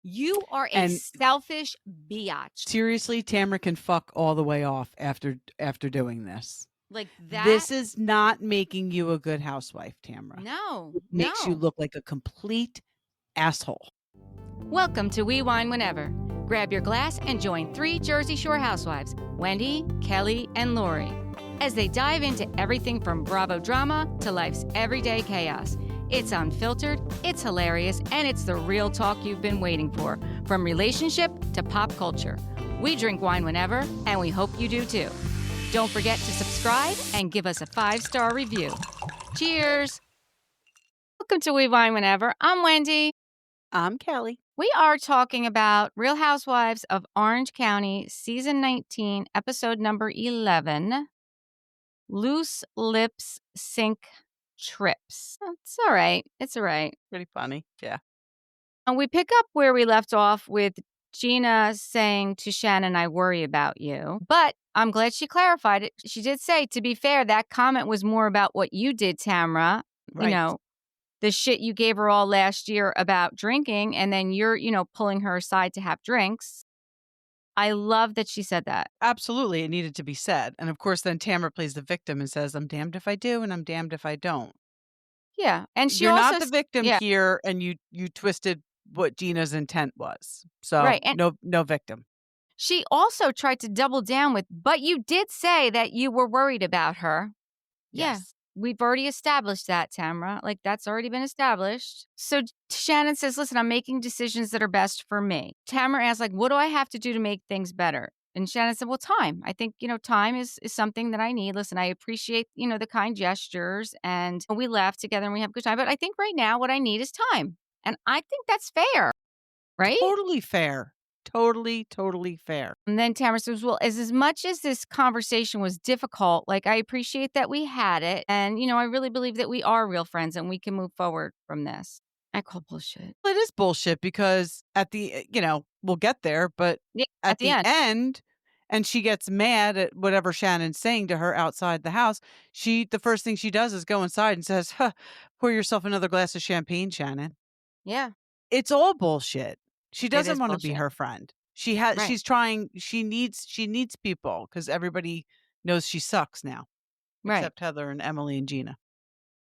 You are a And selfish biatch. seriously, Tamra can fuck all the way off after doing this. Like that. This is not making you a good housewife, Tamra. No, It makes you no. look like a complete asshole. Welcome to We Wine Whenever. Grab your glass and join 3 Jersey Shore housewives, Wendy, Kelly, and Lori, as they dive into everything from Bravo drama to life's everyday chaos. It's unfiltered, it's hilarious, and it's the real talk you've been waiting for, from relationship to pop culture. We drink wine whenever, and we hope you do too. Don't forget to subscribe and give us a 5-star review. Cheers! Welcome to We Wine Whenever. I'm Wendy. I'm Kelly. We are talking about Real Housewives of Orange County, Season 19, Episode number 11, Loose Lips Sink Trips. It's all right. It's all right. Pretty funny. Yeah. And we pick up where we left off with Gina saying to Shannon, I worry about you. But I'm glad she clarified it. She did say, to be fair, that comment was more about what you did, Tamra. Right. You know, the shit you gave her all last year about drinking, and then you're, pulling her aside to have drinks. I love that she said that. Absolutely. It needed to be said. And of course, then Tamra plays the victim and says, I'm damned if I do and I'm damned if I don't. Yeah. And she You're also not the victim here, and you twisted what Gina's intent was. So right. And no victim. she also tried to double down with, but you did say that you were worried about her. Yes. Yeah. We've already established that, Tamra. Like, that's already been established. So Shannon says, listen, I'm making decisions that are best for me. Tamra asks, like, what do I have to do to make things better? And Shannon said, well, time. I think, time is something that I need. Listen, I appreciate, the kind gestures, and we laugh together and we have a good time. But I think right now what I need is time. And I think that's fair, right? Totally fair. Totally fair. And then Tamara says, well, as much as this conversation was difficult, like, I appreciate that we had it. And, I really believe that we are real friends and we can move forward from this. I call bullshit. Well, it is bullshit because at the, we'll get there, but Yeah, at the end, and she gets mad at whatever Shannon's saying to her outside the house, the first thing she does is go inside and says, pour yourself another glass of champagne, Shannon. Yeah. It's all bullshit. She doesn't want to be bullshit. her friend. Right. She's trying, she needs people because everybody knows she sucks now. Right. Except Heather and Emily and Gina.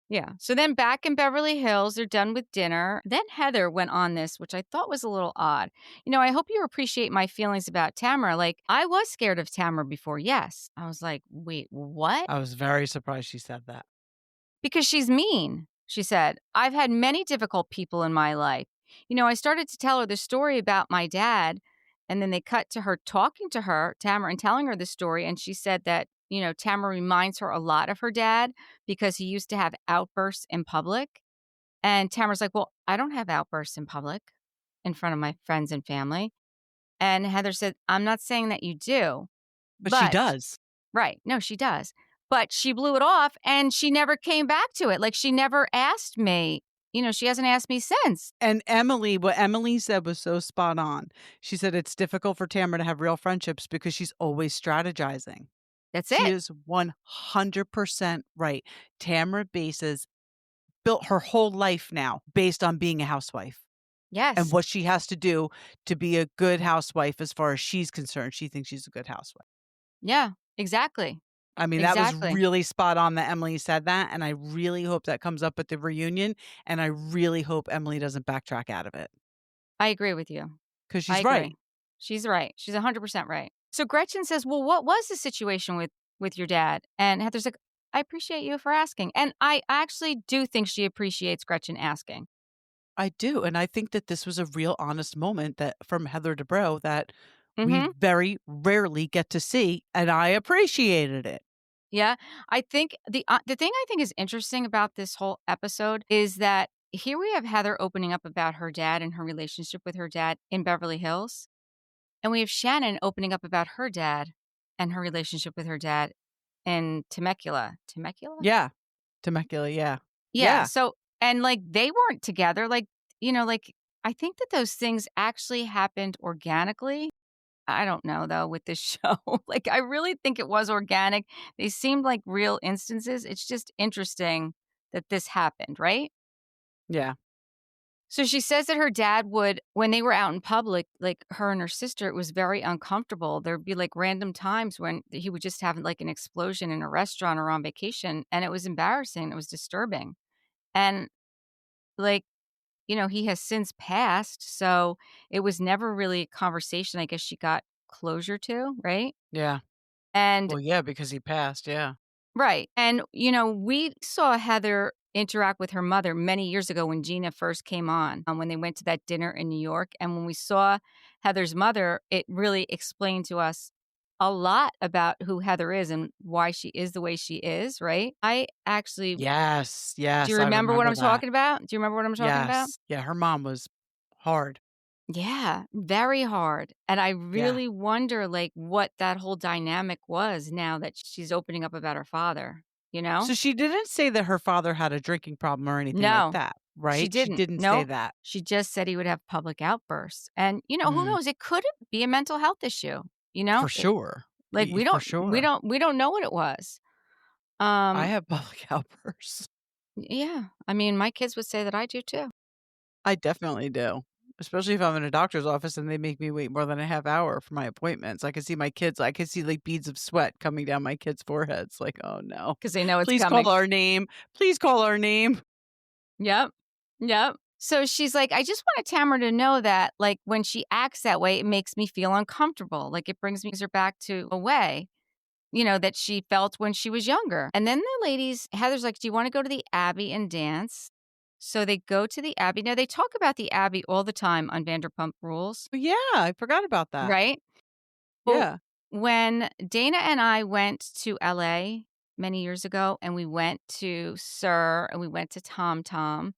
Yeah. So then back in Beverly Hills, they're done with dinner. Then Heather went on this, which I thought was a little odd. I hope you appreciate my feelings about Tamra. Like, I was scared of Tamra before. Yes. I was like, wait, what? I was very surprised she said that. Because she's mean, she said. I've had many difficult people in my life. I started to tell her the story about my dad, and then they cut to her talking to her, Tamra, and telling her the story. And she said that, Tamra reminds her a lot of her dad because he used to have outbursts in public. And Tamra's like, well, I don't have outbursts in public in front of my friends and family. And Heather said, I'm not saying that you do. But she does. Right. No, she does. But she blew it off and she never came back to it. Like, she never asked me. She hasn't asked me since. And what Emily said was so spot on. She said it's difficult for Tamra to have real friendships because she's always strategizing. That's it. She is 100% right. Tamra built her whole life now based on being a housewife. Yes. And what she has to do to be a good housewife as far as she's concerned. She thinks she's a good housewife. Yeah, exactly. I mean, that was really spot on that Emily said that. And I really hope that comes up at the reunion. And I really hope Emily doesn't backtrack out of it. I agree with you. Because she's right. She's right. She's 100% right. So Gretchen says, well, what was the situation with your dad? And Heather's like, I appreciate you for asking. And I actually do think she appreciates Gretchen asking. I do. And I think that this was a real honest moment that from Heather Dubrow that we very rarely get to see. And I appreciated it. Yeah. I think the thing I think is interesting about this whole episode is that here we have Heather opening up about her dad and her relationship with her dad in Beverly Hills. And we have Shannon opening up about her dad and her relationship with her dad in Temecula. Temecula? Yeah. Temecula, yeah. Yeah. So, and like, they weren't together. Like, I think that those things actually happened organically. I don't know, though, with this show. Like, I really think it was organic. They seemed like real instances. It's just interesting that this happened, right? Yeah. So she says that her dad would, when they were out in public, like her and her sister, it was very uncomfortable. There'd be like random times when he would just have like an explosion in a restaurant or on vacation. And it was embarrassing. It was disturbing. And like, he has since passed. So it was never really a conversation I guess she got closure to. Right. Yeah. And Well, yeah, because he passed, yeah. right. And, we saw Heather interact with her mother many years ago when Gina first came on, when they went to that dinner in New York. And when we saw Heather's mother, it really explained to us a lot about who Heather is and why she is the way she is, right? I actually, Yes, do you yes, I remember what remember I'm that. talking about? Do you remember what I'm talking about? Yes. Yeah, her mom was hard. Yeah, very hard. And I Yeah. really wonder, like, what that whole dynamic was now that she's opening up about her father, you know? So she didn't say that her father had a drinking problem or anything like No, that, she right? She didn't. didn't say Nope. that. She just said he would have public outbursts. And, who Mm, knows? It could be a mental health issue, for It, sure. like we For don't we sure. don't we don't know what it was. I Um have public outbursts. yeah, I mean my kids would say that I do too. I definitely do, especially if I'm in a doctor's office and they make me wait more than a half hour for my appointments. I can see my kids I can see, like, beads of sweat coming down my kids' foreheads, like, "Oh, no. Cuz they know it's Please call coming. our name. Please call our name." Yep. Yep. So she's like, I just wanted Tamara to know that, like, when she acts that way, it makes me feel uncomfortable. Like, it brings her back to a way, that she felt when she was younger. And then the ladies, Heather's like, do you want to go to the Abbey and dance? So they go to the Abbey. Now, they talk about the Abbey all the time on Vanderpump Rules, Oh, yeah, I forgot about that. right? Well, Yeah. when Dana and I went to LA many years ago and we went to Sir and we went to Tom Tom,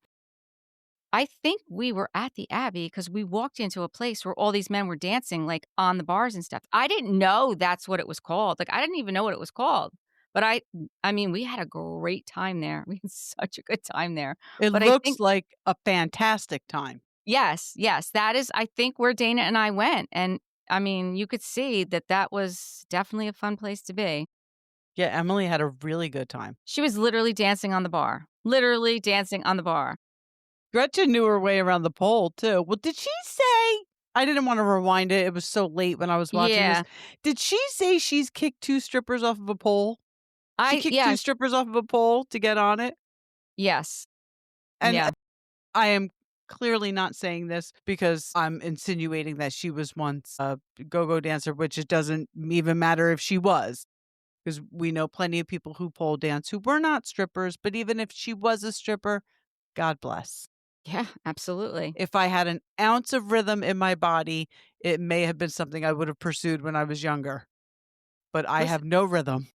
I think we were at the Abbey because we walked into a place where all these men were dancing, like, on the bars and stuff. I didn't know that's what it was called. Like, I didn't even know what it was called. But I mean, we had a great time there. We had such a good time there. It But I looks think like a fantastic time. yes, yes, that is, I think, where Dana and I went. And, I mean, you could see that that was definitely a fun place to be. Yeah, Emily had a really good time. She was literally dancing on the bar. Literally dancing on the bar. Gretchen knew her way around the pole, too. Well, did she say I didn't wanna rewind it, it was so late when I was watching this. Yeah. Did she say she's kicked 2 strippers off of a pole? She I kicked 2 yeah, strippers off of a pole to get on it? yes. And, Yeah. I am clearly not saying this because I'm insinuating that she was once a go-go dancer, which it doesn't even matter if she was, because we know plenty of people who pole dance who were not strippers, but even if she was a stripper, God bless. Yeah, absolutely. If I had an ounce of rhythm in my body, it may have been something I would have pursued when I was younger, but I Listen, have no rhythm,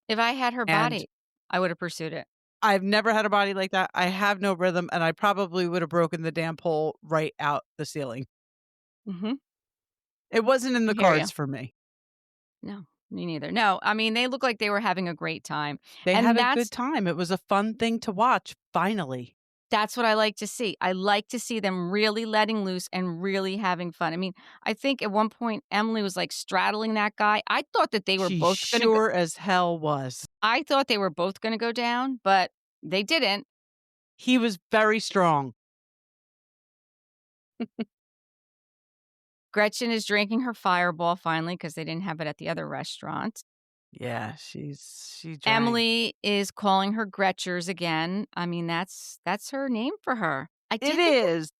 if I had her and body, I would have pursued it. I've never had a body like that. I have no rhythm, and I probably would have broken the damn pole right out the ceiling. Mhm. It wasn't in I the hear you. cards for me. No, me neither. No, I mean, they look like they were having a great time, They had and a good time. It was a fun thing to watch, finally. that's what I like to see. I like to see them really letting loose and really having fun. I mean, I think at one point, Emily was, like, straddling that guy. I thought that they were She both gonna go sure as hell was. I thought they were both gonna go down, but they didn't. He was very strong. Gretchen is drinking her Fireball finally because they didn't have it at the other restaurant. Yeah, she drank. Emily is calling her Gretchers again. I mean, that's her name for her. It is.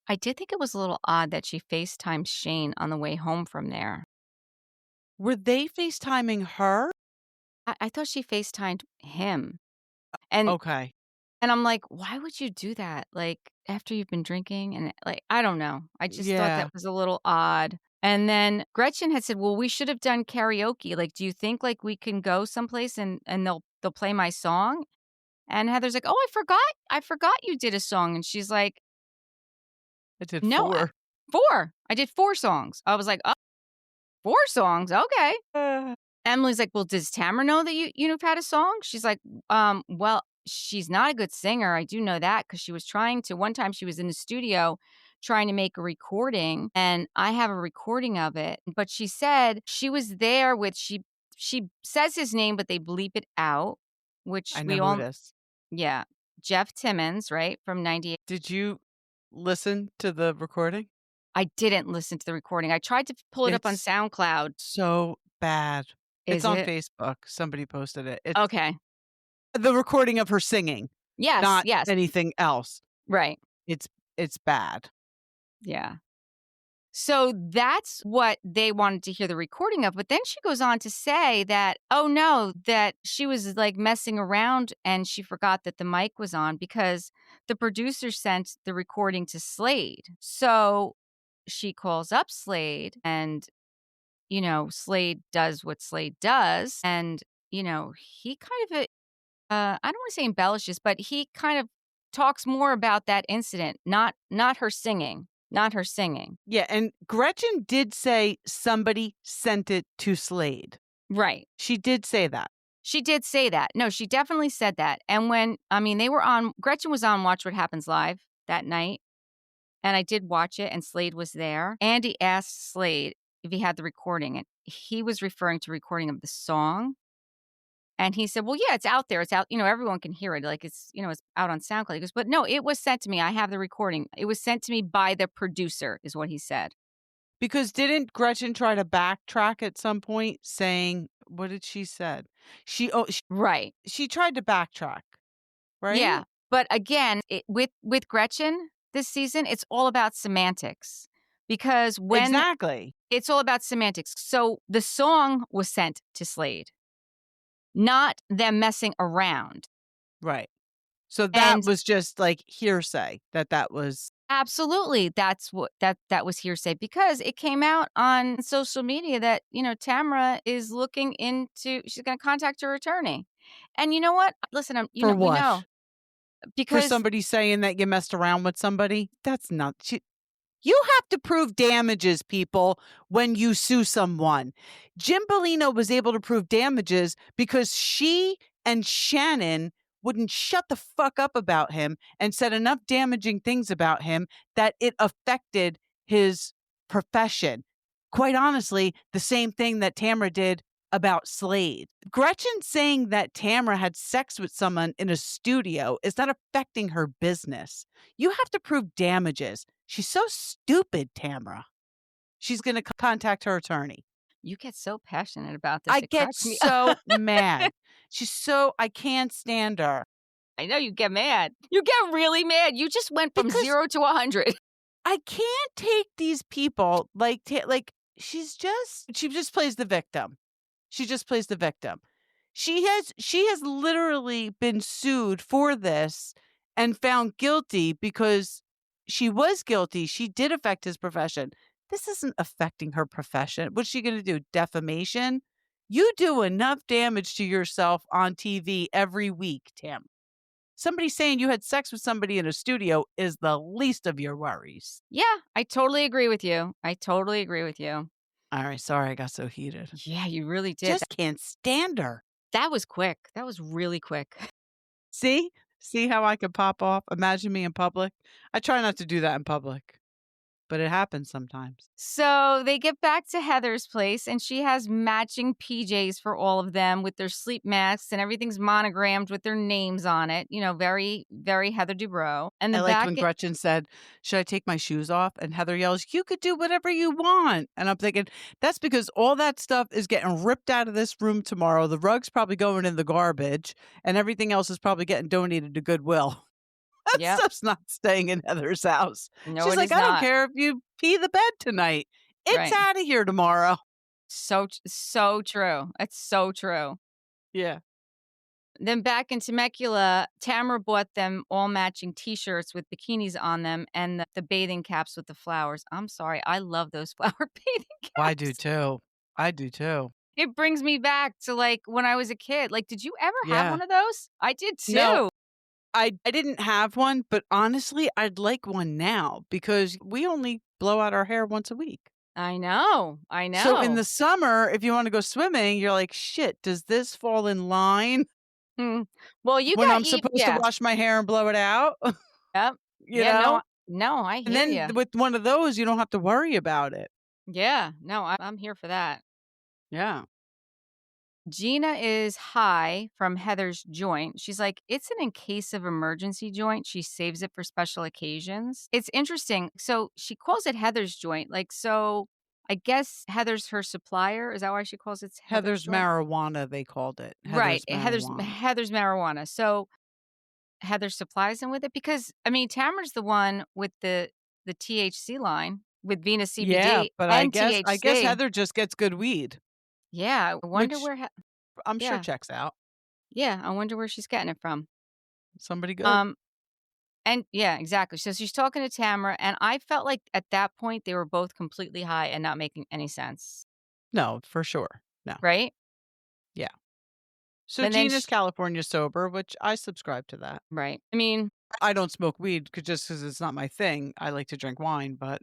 I did think it was a little odd that she FaceTimed Shane on the way home from there. Were they FaceTiming her? I thought she FaceTimed him. And Okay. and I'm like, "Why would you do that? Like, after you've been drinking?" And, like, I don't know. I just thought that Yeah. was a little odd. And then Gretchen had said, "Well, we should have done karaoke. Like, do you think, like, we can go someplace and they'll play my song?" And Heather's like, "Oh, I forgot you did a song." And she's like, I did "No, 4. 4. I did 4 songs." I was like, "Oh, 4 songs? Okay." Uh, Emily's like, "Well, does Tamara know that you've had a song?" She's like, well, she's not a good singer. I do know that because she was trying to one time she was in the studio trying to make a recording, and I have a recording of it, but she said she was there with she says his name, but they bleep it out, which I know we who it all is. yeah. Jeff Timmons, right, from 98. Did you listen to the recording? I didn't listen to the recording. I tried to pull it up on It's SoundCloud. so bad. It's Is on it? Facebook. Somebody posted it. It's Okay. the recording of her singing, Yes, not yes. anything else. Right. It's bad. Yeah. So that's what they wanted to hear the recording of. But then she goes on to say that, oh no, that she was like messing around and she forgot that the mic was on because the producer sent the recording to Slade. So she calls up Slade and, Slade does what Slade does. And, he kind of, I don't want to say embellishes, but he kind of talks more about that incident, not her singing. Not her singing. Yeah, and Gretchen did say somebody sent it to Slade. Right. She did say that. She did say that. No, she definitely said that. And Gretchen was on Watch What Happens Live that night. And I did watch it and Slade was there. Andy asked Slade if he had the recording and he was referring to recording of the song. And he said, well, yeah, it's out there. It's out, everyone can hear it. Like it's out on SoundCloud. He goes, but no, it was sent to me. I have the recording. It was sent to me by the producer is what he said. Because didn't Gretchen try to backtrack at some point saying, what did she said? Right. She tried to backtrack, right? Yeah. But again, with Gretchen this season, it's all about semantics because Exactly. It's all about semantics. So the song was sent to Slade, not them messing around. Right. So that was just like hearsay that was. Absolutely. That's what that was hearsay because it came out on social media that, Tamra is looking into, she's going to contact her attorney. And you know what? Listen, For what? we know. For Because somebody saying that you messed around with somebody? That's not. You have to prove damages, people, when you sue someone. Jim Bellino was able to prove damages because she and Shannon wouldn't shut the fuck up about him and said enough damaging things about him that it affected his profession. Quite honestly, the same thing that Tamra did about Slade. Gretchen saying that Tamra had sex with someone in a studio is not affecting her business. You have to prove damages. She's so stupid, Tamra. She's going to contact her attorney. you get so passionate about this. I It get cracks me so up. mad. I can't stand her. I know you get mad. You get really mad. You just went from Because 0 to 100. I can't take these people like she just plays the victim. She just plays the victim. She has literally been sued for this and found guilty because she was guilty. She did affect his profession. This isn't affecting her profession. What's she going to do? Defamation? You do enough damage to yourself on TV every week, Tam. Somebody saying you had sex with somebody in a studio is the least of your worries. Yeah, I totally agree with you. All right, sorry I got so heated. Yeah, you really did. Just can't stand her. That was quick. That was really quick. See? See how I could pop off? Imagine me in public. I try not to do that in public, but it happens sometimes. So they get back to Heather's place and she has matching PJs for all of them with their sleep masks and everything's monogrammed with their names on it. Very, very Heather Dubrow. And I liked when Gretchen said, should I take my shoes off? And Heather yells, you could do whatever you want. And I'm thinking, that's because all that stuff is getting ripped out of this room tomorrow. The rug's probably going in the garbage and everything else is probably getting donated to Goodwill. That stuff's not staying in Heather's house. No, she's like, I don't care if you pee the bed tonight. It's out of here tomorrow. So true. It's so true. Yeah. Then back in Temecula, Tamra bought them all matching T-shirts with bikinis on them and the bathing caps with the flowers. I'm sorry. I love those flower bathing caps. I do too. It brings me back to like when I was a kid. Like, did you ever have one of those? I did too. No. I didn't have one, but honestly, I'd like one now because we only blow out our hair once a week. I know. So in the summer, if you want to go swimming, you're like, shit, does this fall in line? Well, when I'm supposed to wash my hair and blow it out? Yep. you know? No, I hear you. And then with one of those, you don't have to worry about it. Yeah. No, I'm here for that. Yeah. Gina is high from Heather's joint. She's like, it's an in case of emergency joint. She saves it for special occasions. It's interesting. So she calls it Heather's joint. Like, so I guess Heather's her supplier. Is that why she calls it Heather's Heather's joint? marijuana, they called it. Right. Heather's marijuana. Heather's marijuana. So Heather supplies him with it because I mean Tamra's the one with the THC line with Venus Yeah, CBD but I and guess THC. Heather just gets good weed, Yeah, I wonder which where I'm sure yeah. checks out. Yeah, I wonder where she's getting it from. Somebody good. Um and yeah, exactly. So she's talking to Tamra and I felt like at that point they were both completely high and not making any sense, No, for sure. No. right? Yeah. So But then Gina's California sober, which I subscribe to that. right. I mean, I don't smoke weed just because it's not my thing. I like to drink wine, but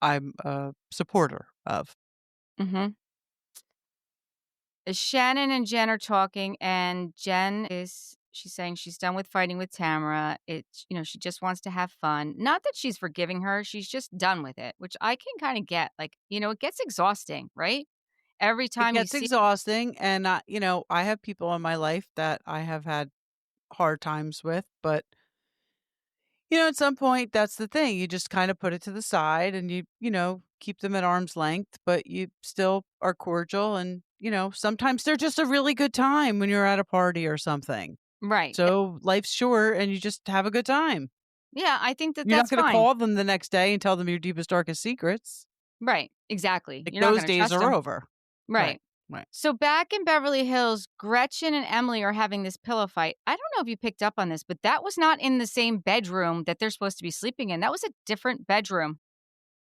I'm a supporter of. mhm. Shannon and Jen are talking, and she's saying she's done with fighting with Tamara. She just wants to have fun. Not that she's forgiving her, she's just done with it, which I can kind of get. Like, it gets exhausting, right? Every It time you gets see, exhausting, and I have people in my life that I have had hard times with, but at some point, that's the thing. You just kind of put it to the side and keep them at arm's length, but you still are cordial. And, sometimes they're just a really good time when you're at a party or something. right? So life's short and you just have a good time. Yeah, I think that You're not that's going to fine. call them the next day and tell them your deepest, darkest secrets. Right, exactly. Like You're not those going to days trust are them, over. Right. right? Right. So back in Beverly Hills, Gretchen and Emily are having this pillow fight. I don't know if you picked up on this, but that was not in the same bedroom that they're supposed to be sleeping in. That was a different bedroom.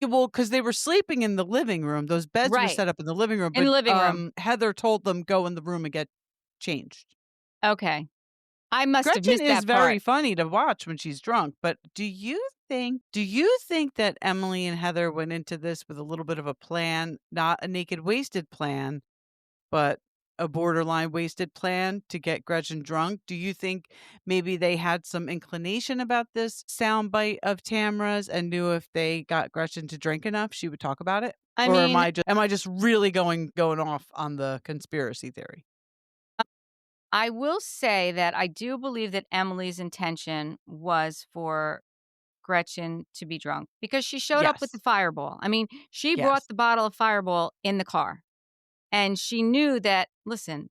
Yeah, well, because they were sleeping in the living room. Those beds were Right. set up in the living room, In but the living room. Heather told them go in the room and get changed. Okay. I must have Gretchen missed is that very part. funny to watch when she's drunk, but do you think that Emily and Heather went into this with a little bit of a plan, not a naked wasted plan, but a borderline wasted plan to get Gretchen drunk? Do you think maybe they had some inclination about this soundbite of Tamra's and knew if they got Gretchen to drink enough, she would talk about it? I Or am mean, I just really going off on the conspiracy theory? I will say that I do believe that Emily's intention was for Gretchen to be drunk because she showed up with the Yes. fireball. I mean, she brought Yes. the bottle of fireball in the car and she knew that, listen,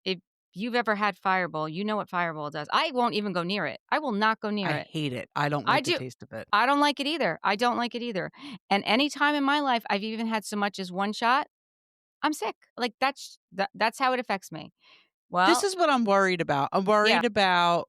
if you've ever had fireball, you know what fireball does. I won't even go near it. I will not go near I it. hate it. I don't I like the do. taste of it. I don't like it either. I don't like it either. And any time in my life I've even had so much as one shot, I'm sick. Like that's how it affects me. This Well, is what I'm worried about. I'm yeah. worried about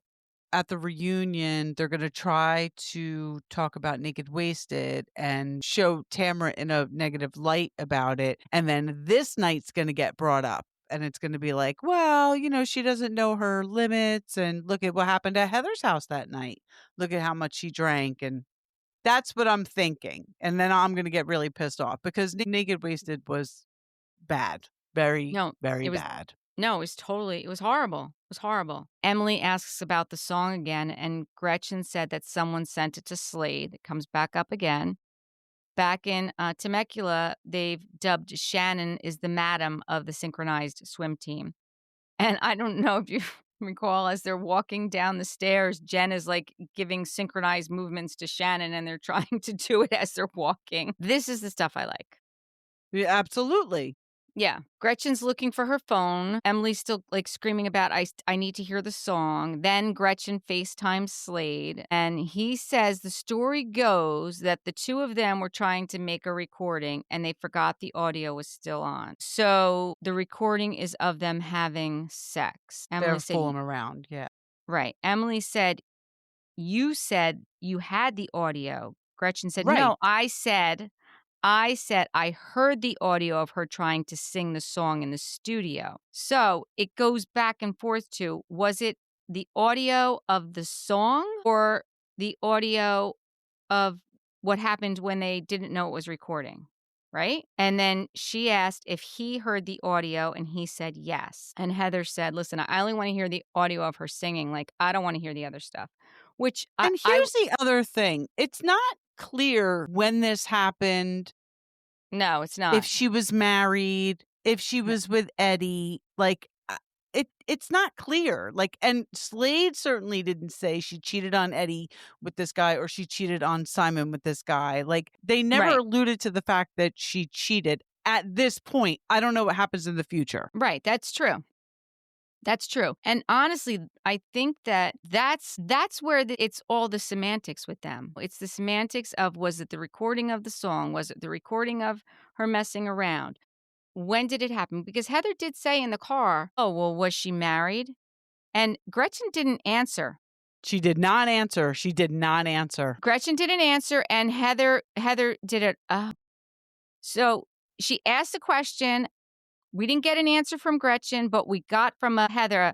at the reunion, they're going to try to talk about Naked Wasted and show Tamara in a negative light about it. And then this night's going to get brought up. And it's going to be like, well, she doesn't know her limits. And look at what happened at Heather's house that night. Look at how much she drank. And that's what I'm thinking. And then I'm going to get really pissed off because Naked Wasted was bad. Very, No, very it was bad. no, it was horrible. It was horrible. Emily asks about the song again, and Gretchen said that someone sent it to Slade. It comes back up again. Back in Temecula, they've dubbed Shannon is the madam of the synchronized swim team. And I don't know if you recall, as they're walking down the stairs, Jen is like giving synchronized movements to Shannon, and they're trying to do it as they're walking. This is the stuff I like. Yeah, absolutely. Yeah. Gretchen's looking for her phone. Emily's still like screaming about, I need to hear the song. Then Gretchen FaceTimes Slade. And he says the story goes that the two of them were trying to make a recording and they forgot the audio was still on. So the recording is of them having sex. They're Emily said, fooling around, yeah. right. Emily said, you said you had the audio. Gretchen said, Right. no, I said I heard the audio of her trying to sing the song in the studio. So it goes back and forth to, was it the audio of the song or the audio of what happened when they didn't know it was recording? Right. And then she asked if he heard the audio and he said yes. And Heather said, listen, I only want to hear the audio of her singing. Like, I don't want to hear the other stuff, which And here's the other thing. It's not clear when this happened, no, it's if not. she was married, if she No. was with Eddie. Like, it's not clear. Like, and Slade certainly didn't say she cheated on Eddie with this guy or she cheated on Simon with this guy. Like, they never Right. alluded to the fact that she cheated at this point. I don't know what happens in the future. Right. That's true. That's true. And honestly, I think that's where it's all the semantics with them. It's the semantics of, was it the recording of the song? Was it the recording of her messing around? When did it happen? Because Heather did say in the car, oh, well, was she married? And Gretchen didn't answer. She did not answer. She did not answer. Gretchen didn't answer, and Heather did it. So she asked a question. We didn't get an answer from Gretchen, but we got from Heather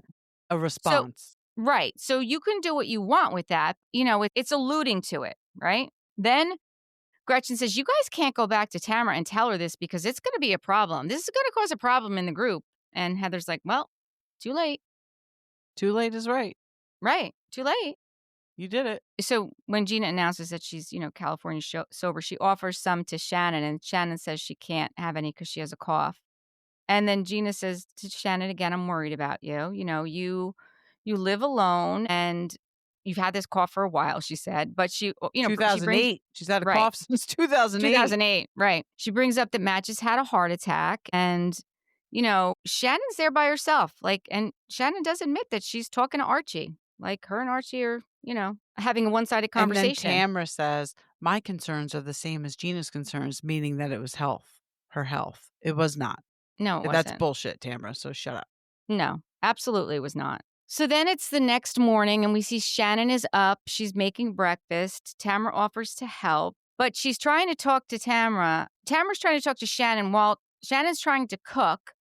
A response. right. So you can do what you want with that. You know, it's alluding to it, right? Then Gretchen says, you guys can't go back to Tamra and tell her this because it's going to be a problem. This is going to cause a problem in the group. And Heather's like, well, too late. Too late is right. Right. Too late. You did it. So when Gina announces that she's, California sober, she offers some to Shannon, and Shannon says she can't have any because she has a cough. And then Gina says to Shannon again, I'm worried about you. You live alone and you've had this cough for a while, she said. But she, 2008. She's had a right. cough since 2008. 2008, right. She brings up that Matt just had a heart attack. And, Shannon's there by herself. And Shannon does admit that she's talking to Archie. Like, her and Archie are, having a one-sided conversation. And then Tamra says, my concerns are the same as Gina's concerns, meaning that it was her health. It was not. No, it wasn't. That's bullshit, Tamra, so shut up. No, absolutely it was not. So then it's the next morning and we see Shannon is up. She's making breakfast. Tamra offers to help, but she's trying to talk to Tamra. Tamra's trying to talk to Shannon while Shannon's trying to cook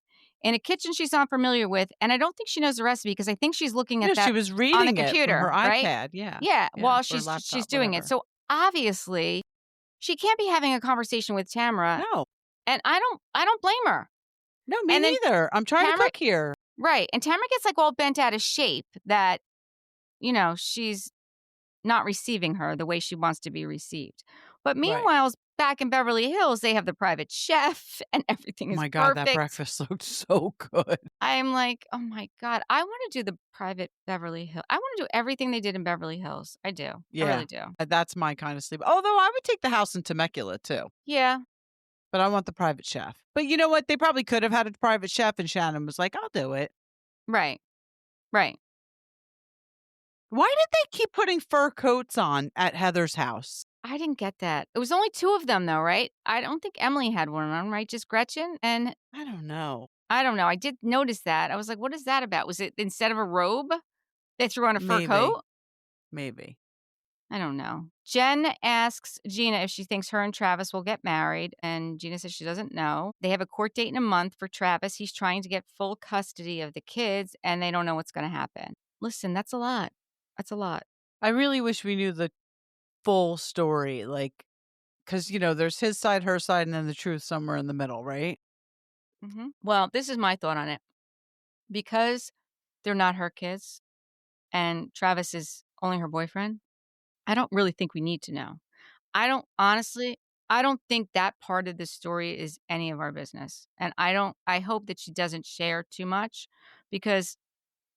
in a kitchen she's unfamiliar with. And I don't think she knows the recipe because I think she's looking at that she was reading on a it computer, from her right? iPad. Yeah. Yeah, while or she's laptop, doing whatever. it. So obviously she can't be having a conversation with Tamra. No. And I don't blame her. No, me neither. I'm trying to cook here. Right. And Tamra gets all bent out of shape that, she's not receiving her the way she wants to be received. But meanwhile, back in Beverly Hills, they have the private chef and everything is perfect. Oh my God, that breakfast looked so good. I'm like, oh my God, I want to do the private Beverly Hills. I want to do everything they did in Beverly Hills. I do. Yeah. I really do. That's my kind of sleep. Although I would take the house in Temecula too. Yeah. But I want the private chef. But you know what? They probably could have had a private chef and Shannon was like, I'll do it. Right. Right. Why did they keep putting fur coats on at Heather's house? I didn't get that. It was only 2 of them though, right? I don't think Emily had one on, right? Just Gretchen and... I don't know. I did notice that. I was like, what is that about? Was it instead of a robe, they threw on a fur coat? Maybe. I don't know. Jen asks Gina if she thinks her and Travis will get married, and Gina says she doesn't know. They have a court date in a month for Travis. He's trying to get full custody of the kids, and they don't know what's going to happen. Listen, that's a lot. That's a lot. I really wish we knew the full story, because, there's his side, her side, and then the truth somewhere in the middle, right? Mm-hmm. Well, this is my thought on it. Because they're not her kids, and Travis is only her boyfriend, I don't really think we need to know. I don't think that part of the story is any of our business. And I hope that she doesn't share too much because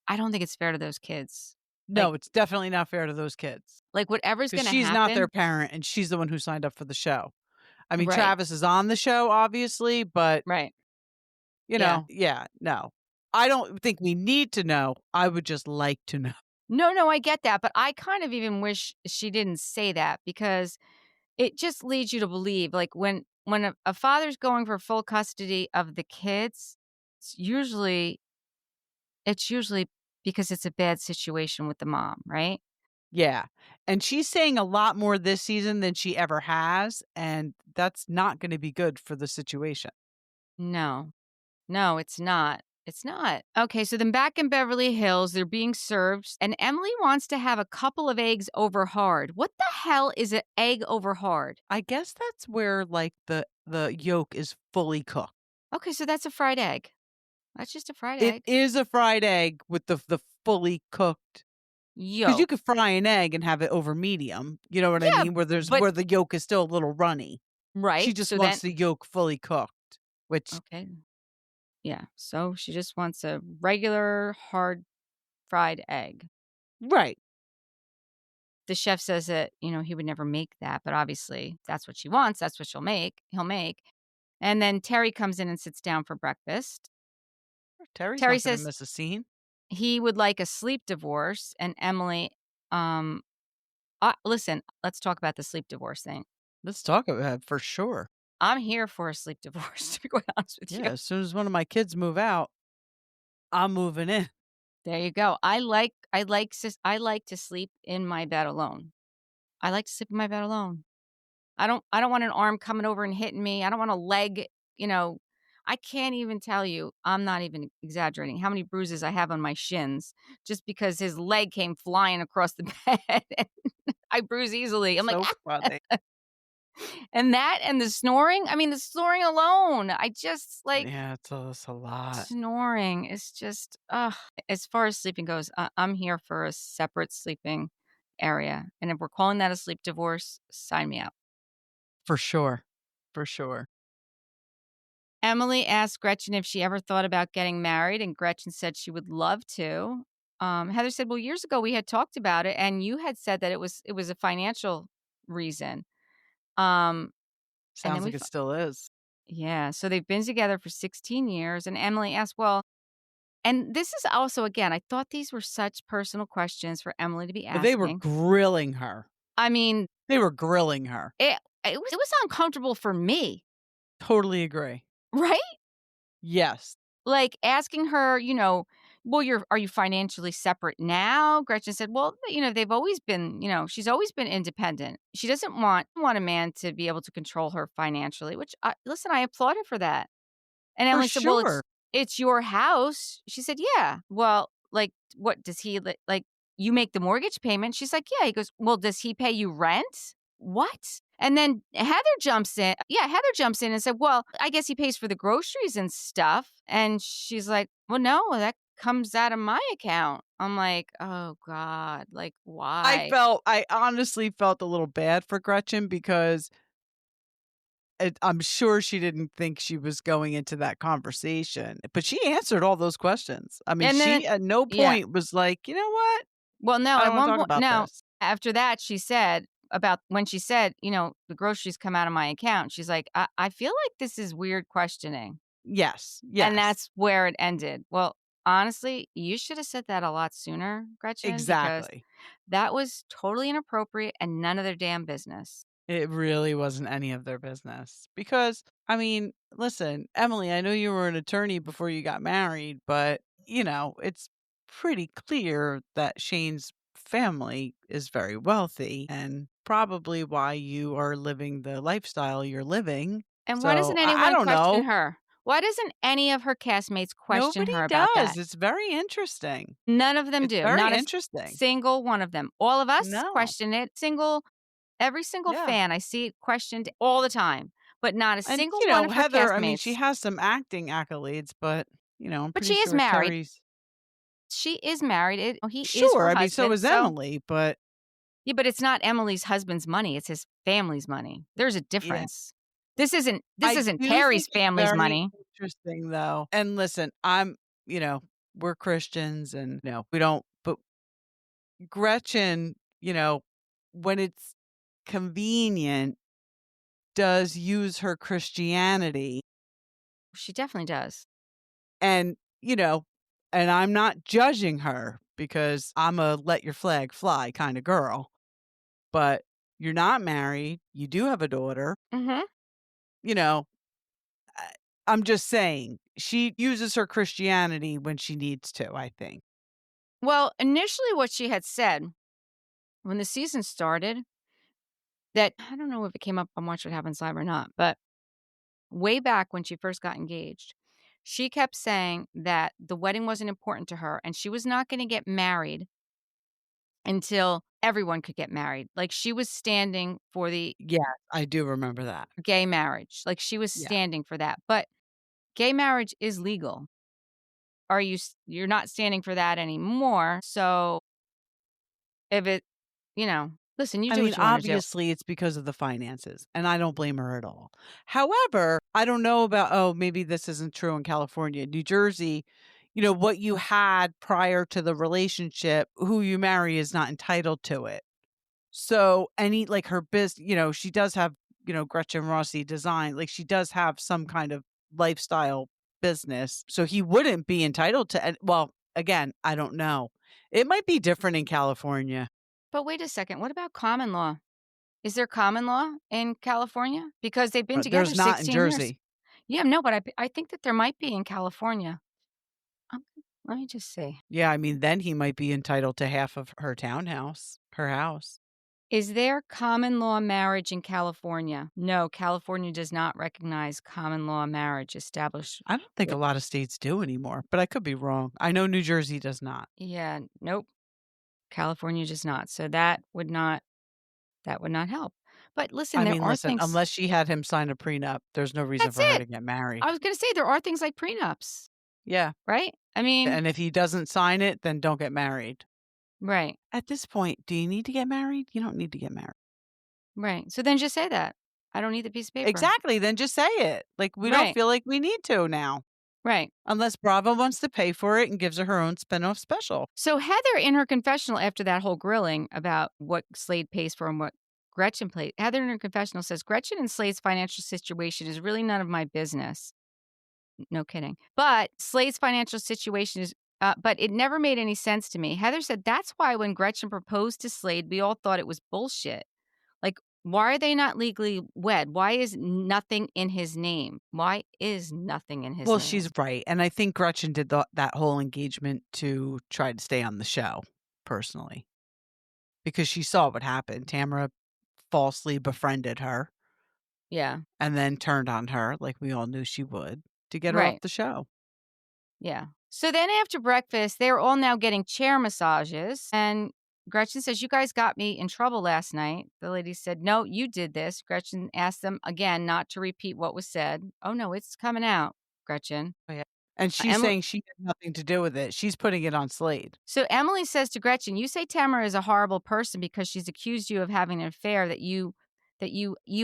I don't think it's fair to those kids. No, it's definitely not fair to those kids. Whatever's going to happen. She's not their parent and she's the one who signed up for the show. I mean, Right. Travis is on the show, obviously, but, Right. No. I don't think we need to know. I would just like to know. No, I get that. But I kind of even wish she didn't say that because it just leads you to believe when a father's going for full custody of the kids, it's usually because it's a bad situation with the mom, right? Yeah. And she's saying a lot more this season than she ever has. And that's not going to be good for the situation. No, it's not. It's not. Okay, so then back in Beverly Hills, they're being served, and Emily wants to have a couple of eggs over hard. What the hell is an egg over hard? I guess that's where the yolk is fully cooked. Okay, so that's a fried egg. That's just a fried egg. It is a fried egg with the fully cooked yolk. Because you could fry an egg and have it over medium. You know what I mean? Where the yolk is still a little runny. Right. She just wants the yolk fully cooked, which okay. Yeah. So she just wants a regular hard fried egg. Right. The chef says that, he would never make that, but obviously that's what she wants. That's what he'll make. And then Terry comes in and sits down for breakfast. Terry's Terry not gonna says miss a scene. he would like a sleep divorce, and Emily, um, listen, let's talk about the sleep divorce thing. Let's talk about it for sure. I'm here for a sleep divorce, to be quite honest with Yeah, you. as soon as one of my kids move out, I'm moving in. There you go. I like to sleep in my bed alone. I like to sleep in my bed alone. I don't want an arm coming over and hitting me. I don't want a leg, you know. I can't even tell you, I'm not even exaggerating, how many bruises I have on my shins just because his leg came flying across the bed. I bruise easily. I'm like, So funny. and that and the snoring, I mean, the snoring alone, I just, like, Yeah, it's a lot. snoring is just, ugh. As far as sleeping goes, I'm here for a separate sleeping area, and if we're calling that a sleep divorce, sign me up. For sure. For sure. Emily asked Gretchen if she ever thought about getting married, and Gretchen said she would love to. Heather said, "Well, years ago we had talked about it, and you had said that it was a financial reason." Um, and then Sounds we like it still is. Yeah, so they've been together for 16 years, and Emily asked, well, and this is also, again, I thought these were such personal questions for Emily to be Well, they were asking. grilling her. I mean, They were grilling her. it was uncomfortable for me, Totally agree. right? Yes. Like, asking her, "Well, are you financially separate now?" Gretchen said, "Well, they've always been, she's always been independent. She doesn't want a man to be able to control her financially," which, listen, I applaud her for that. And For Emily said, "Well, sure. it's your house." She said, "Yeah." "Well, like, what does he like, you make the mortgage payment?" She's like, "Yeah." He goes, "Well, does he pay you rent?" "What?" And then Heather jumps in and said, "Well, I guess he pays for the groceries and stuff." And she's like, "Well, no, that comes out of my account." I'm like, "Oh god, like, why?" I honestly felt a little bad for Gretchen because I'm sure she didn't think she was going into that conversation, but she answered all those questions. I mean, And then she at no yeah. point was like, "You know what? Well, no, I at don't wanna one talk point about no, this." after that, she said about when she said, "The groceries come out of my account," she's like, "I feel like this is weird questioning." Yes, And yes, that's where it ended. Well, honestly, you should have said that a lot sooner, Gretchen, because exactly. that was totally inappropriate and none of their damn business. It really wasn't any of their business because, I mean, listen, Emily, I know you were an attorney before you got married, but, it's pretty clear that Shane's family is very wealthy and probably why you are living the lifestyle you're living. And why So doesn't I anyone don't question know. her? Why doesn't any of her castmates question Nobody her about does. that? It's very interesting. None of them It's do. very Not a interesting. single one of them. All of us No. question it. Every single Yeah. fan I see it questioned all the time, but not a And, single one of her Heather, I mean, she castmates. has some acting accolades, but, I'm But pretty she is sure married. Terry's She is married. He is sure. her I mean, so husband. is So, Emily, but yeah, but it's not Emily's husband's money. It's his family's money. There's a yeah. difference. This I isn't do think Terry's it's family's very money. interesting, though. And listen, you know, we're Christians and, we don't, but Gretchen, when it's convenient, does use her Christianity She definitely does. and, and I'm not judging her because I'm a let your flag fly kind of girl, but you're not married. You do have a daughter, Mhm. you know, I I'm just saying, she uses her Christianity when she needs to, I think. Well, initially what she had said when the season started, that I don't know if it came up on Watch What Happens Live or not, but way back when she first got engaged, she kept saying that the wedding wasn't important to her and she was not gonna get married until everyone could get married. Like, she was standing for the Yeah, I do remember that. gay marriage. Like, she was Yeah. standing for that. But gay marriage is legal. You're not standing for that anymore. So if it, listen, Listen, you I do mean, what you want to do. obviously it's because of the finances, and I don't blame her at all. However, I don't know about, oh, maybe this isn't true in California. New Jersey, what you had prior to the relationship, who you marry is not entitled to it. So any like her business, she does have, Gretchen Rossi Design, like she does have some kind of lifestyle business. So he wouldn't be entitled to well, again, I don't know. It might be different in California. But wait a second. What about common law? Is there common law in California? Because they've been But together there's not in 16 years. Jersey. Yeah, no, but I think that there might be in California. Um, Let me just see. Yeah, I mean, then he might be entitled to half of her townhouse, her house. Is there common law marriage in California? No, California does not recognize common law marriage established. I don't think a with- lot of states do anymore, but I could be wrong. I know New Jersey does not. Yeah, nope. California does not. So that would not help. But listen, I there mean, are listen, things. unless she had him sign a prenup, there's no reason That's for her it. to get I married. was going to say there are things like prenups, Yeah. right? I mean, And if he doesn't sign it, then don't get married. right, At this point, do you need to get married? You don't need to get married. right. So then just say that. I don't need the piece of paper. Exactly. Then just say it. Like, we don't Right, feel like we need to now, right. unless Bravo wants to pay for it and gives her own spinoff special. So Heather, in her confessional after that whole grilling about what Slade pays for and what Gretchen pays, Heather in her confessional says Gretchen and Slade's financial situation is really none of my business. No kidding. But Slade's financial situation is, but it never made any sense to me. Heather said that's why when Gretchen proposed to Slade, we all thought it was bullshit. Like, why are they not legally wed? Why is nothing in his name? Why is nothing in his Well, name? she's right. And I think Gretchen did that whole engagement to try to stay on the show, personally, because she saw what happened. Tamra falsely befriended her Yeah. and then turned on her, like we all knew she would, to get her off Right. the show. Yeah. So then after breakfast, they're all now getting chair massages. And Gretchen says, "You guys got me in trouble last night." The lady said, "No, you did this." Gretchen asked them again not to repeat what was said. "Oh, no, it's coming out, Gretchen." Oh, yeah. And she's Emily, saying she had nothing to do with it. She's putting it on Slade. so Emily says to Gretchen, "You say Tamara is a horrible person because she's accused you of having an affair that you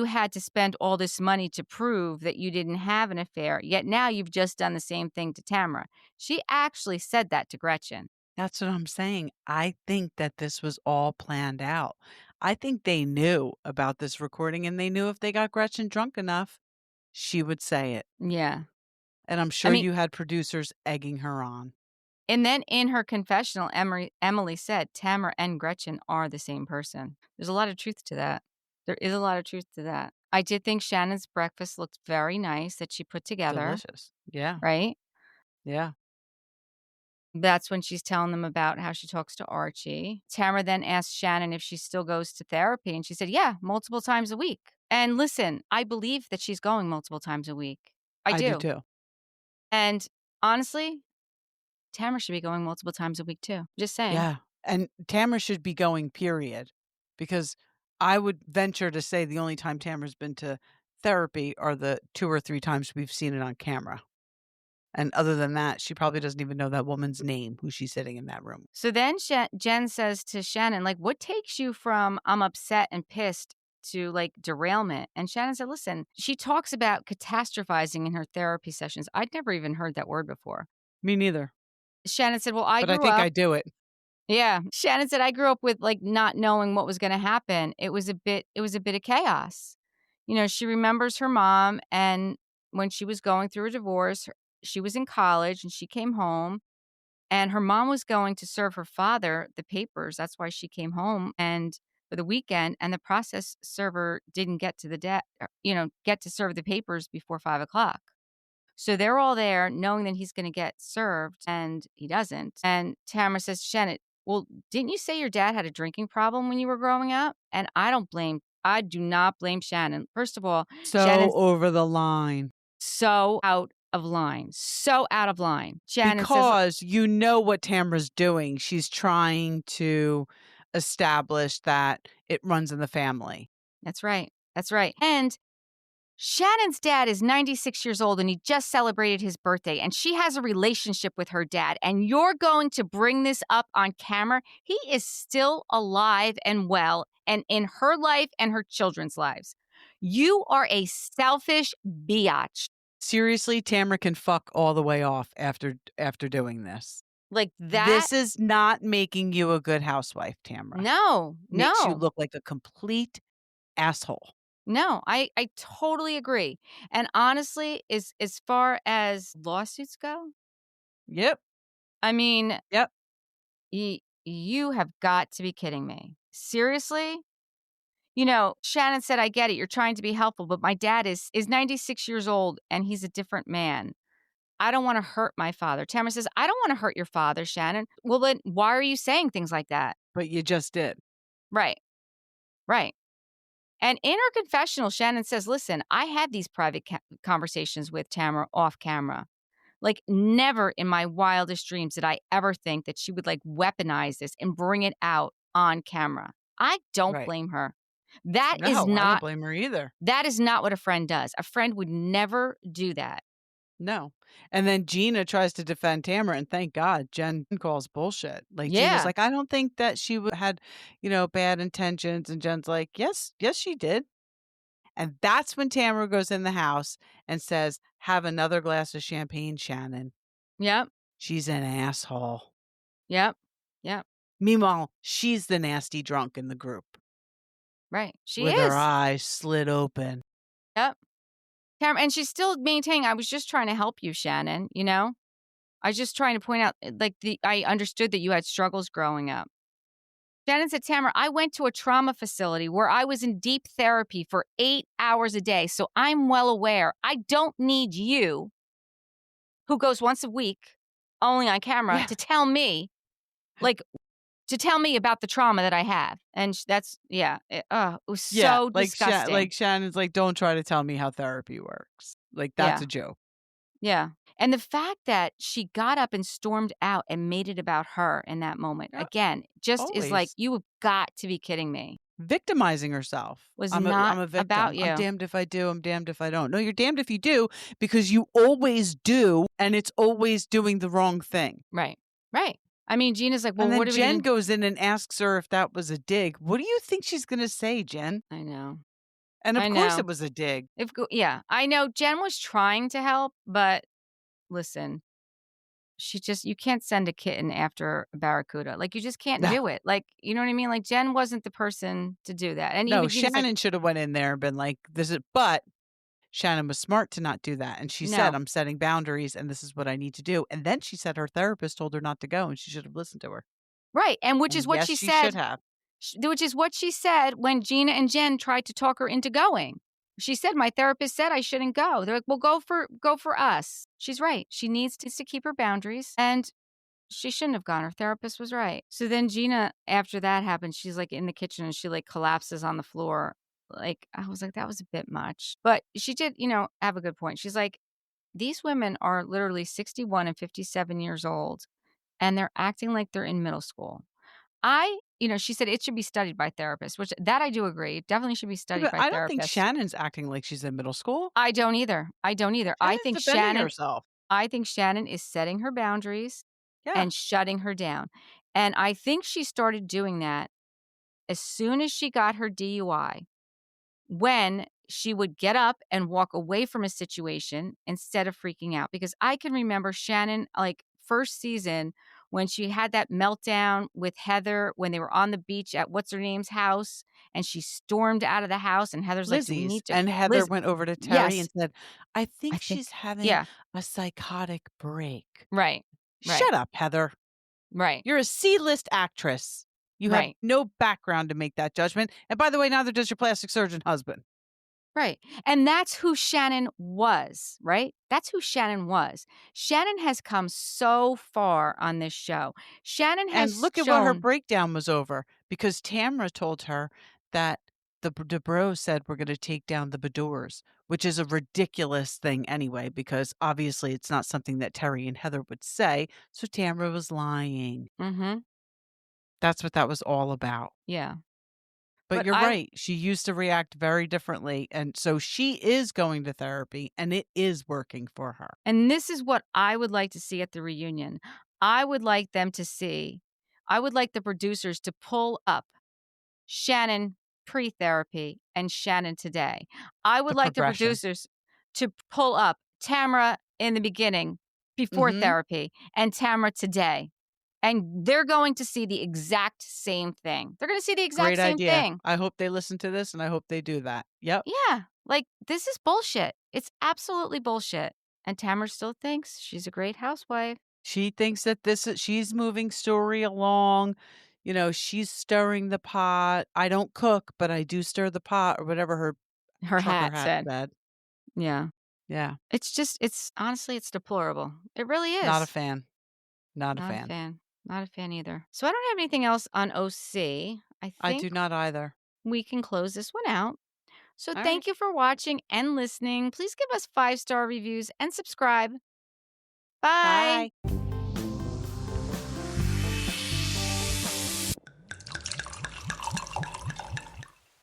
had to spend all this money to prove that you didn't have an affair. Yet now you've just done the same thing to Tamara." She actually said that to Gretchen. That's what I'm saying. I think that this was all planned out. I think they knew about this recording and they knew if they got Gretchen drunk enough, she would say it. Yeah. And I'm I sure mean, you had producers egging her on. and then in her confessional, Emily said Tamara and Gretchen are the same person. There's a lot of truth to that. There is a lot of truth to that. I did think Shannon's breakfast looked very nice that she put together, Delicious. Yeah. right? Yeah. That's when she's telling them about how she talks to Archie. Tamara then asked Shannon if she still goes to therapy, and she said, "Yeah, multiple times a week." And listen, I believe that she's going multiple times a week. I I do do. too. And honestly, Tamara should be going multiple times a week too. Just saying. Yeah. And Tamara should be going, period. Because I would venture to say the only time Tamara's been to therapy are the 2 or 3 times we've seen it on camera. And other than that, she probably doesn't even know that woman's name, who she's sitting in that room. So then Jen says to Shannon, like, "What takes you from I'm upset and pissed to like derailment?" And Shannon said, "Listen, she talks about catastrophizing in her therapy sessions." I'd never even heard that word before. Me neither. Shannon said, "Well, I But I grew think up." I do it. Yeah. Shannon said, "I grew up with like not knowing what was going to happen. It was a bit of chaos." She remembers her mom, and when she was going through a divorce, she was in college and she came home, and her mom was going to serve her father the papers. That's why she came home and for the weekend, and the process server didn't get to get to serve the papers before 5 o'clock. So they're all there knowing that he's going to get served and he doesn't. And Tamara says to Shannon, "Well, didn't you say your dad had a drinking problem when you were growing up?" And I do not blame Shannon. First of all, So Shannon's over the line. so out of line. So out of line. Shannon says, Because you know what Tamra's doing. She's trying to establish that it runs in the family. "That's right. That's right." And Shannon's dad is 96 years old and he just celebrated his birthday, and she has a relationship with her dad, and you're going to bring this up on camera? He is still alive and well and in her life and her children's lives. You are a selfish biatch. Seriously, Tamra can fuck all the way off after doing this. Like that? This is not making you a good housewife, Tamra. No, Makes you no. look like a complete asshole. No, I totally agree. And honestly, as far as lawsuits go, Yep. I mean, Yep. you have got to be kidding me. Seriously? You know, Shannon said, I get it. You're trying to be helpful, but my dad is 96 years old and he's a different man. I don't want to hurt my father. Tamara says, I don't want to hurt your father, Shannon. Well, then why are you saying things like that? But you just did. Right. Right. And in her confessional, Shannon says, listen, I had these private conversations with Tamara off camera. Like, never in my wildest dreams did I ever think that she would like weaponize this and bring it out on camera. I don't Right. blame her. That No, is I don't not blame her either. that is not what a friend does. A friend would never do that. No. And then Gina tries to defend Tamara, and thank God Jen calls bullshit. Like, Gina's Yeah. like, I don't think that she had, bad intentions. And Jen's like, yes, she did. And that's when Tamara goes in the house and says, have another glass of champagne, Shannon. Yep. She's an asshole. Yep. Yep. Meanwhile, she's the nasty drunk in the group. Right. She with is. her eyes slit open. Yep. And she's still maintaining, I was just trying to help you, Shannon, you know? I was just trying to point out, like, I understood that you had struggles growing up. Shannon said, Tamara, I went to a trauma facility where I was in deep therapy for 8 hours a day, so I'm well aware. I don't need you, who goes once a week, only on camera, Yeah. to tell me, about the trauma that I have. And that's, it was so disgusting. Shannon's like, don't try to tell me how therapy works. Like, that's Yeah. a joke. Yeah. And the fact that she got up and stormed out and made it about her in that moment, Yeah, again, just is like, always. you have got to be kidding me. Victimizing herself. Was I'm not a victim. about you. I'm damned if I do. I'm damned if I don't. No, you're damned if you do, because you always do, and it's always doing the wrong thing. Right. Right. I mean, Gina's like, well, And then what are we Jen gonna... goes in and asks her if that was a dig. What do you think she's going to say, Jen? I know. And of I course know. it was a dig. Yeah, I know Jen was trying to help, but listen, you can't send a kitten after a barracuda. Like, you just can't No. do it. Like, you know what I mean? Like, Jen wasn't the person to do that. And No, even Gina's Shannon like, should have went in there and been like, but Shannon was smart to not do that. And she said, No. I'm setting boundaries and this is what I need to do. And then she said her therapist told her not to go and she should have listened to her. right. And which And is what yes, she she said. should have. Which is what she said when Gina and Jen tried to talk her into going. She said, my therapist said I shouldn't go. They're like, well, go for us. She's right. She needs to keep her boundaries, and she shouldn't have gone. Her therapist was right. So then Gina, after that happened, she's like in the kitchen and she like collapses on the floor. Like, I was like, that was a bit much. But she did, have a good point. She's like, these women are literally 61 and 57 years old, and they're acting like they're in middle school. She said it should be studied by therapists, which that I do agree. It definitely should be studied But by I therapists. don't think Shannon's acting like she's in middle school. I don't either. I Shannon's think defending herself. I think Shannon is setting her boundaries Yeah. and shutting her down. And I think she started doing that as soon as she got her DUI, when she would get up and walk away from a situation instead of freaking out. Because I can remember Shannon, like, first season, when she had that meltdown with Heather when they were on the beach at what's her name's house, and she stormed out of the house, and Heather's like, you Lizzie's. need to... And Heather went over to Terry Yes. and said, I I think think, she's having yeah, a psychotic break. right, Shut up, Heather. right, You're a C-list actress. You have right, no background to make that judgment. And by the way, neither does your plastic surgeon husband. right. And that's who Shannon was, right? That's who Shannon was. Shannon has come so far on this show. Shannon has And look at what her breakdown was over, because Tamra told her that the Dubrow said we're going to take down the Badors, which is a ridiculous thing anyway, because obviously it's not something that Terry and Heather would say. So Tamra was lying. Mm-hmm. That's what that was all about. Yeah. But you're right. She used to react very differently. And so she is going to therapy and it is working for her. And this is what I would like to see at the reunion. I would like the producers to pull up Shannon pre-therapy and Shannon today. I would like the producers to pull up Tamra in the beginning before therapy and Tamra today. And they're going to see the exact same thing. They're going to see the exact same thing. I hope they listen to this and I hope they do that. Yep. Yeah. Like, this is bullshit. It's absolutely bullshit. And Tamra still thinks she's a great housewife. She thinks that she's moving story along. You know, she's stirring the pot. I don't cook, but I do stir the pot or whatever her hat said. Yeah. Yeah. It's honestly, it's deplorable. It really is. Not a fan. Not a fan either. So I don't have anything else on OC. I do not either. We can close this one out. So All thank you for watching and listening. Please give us 5-star reviews and subscribe. Bye. Bye.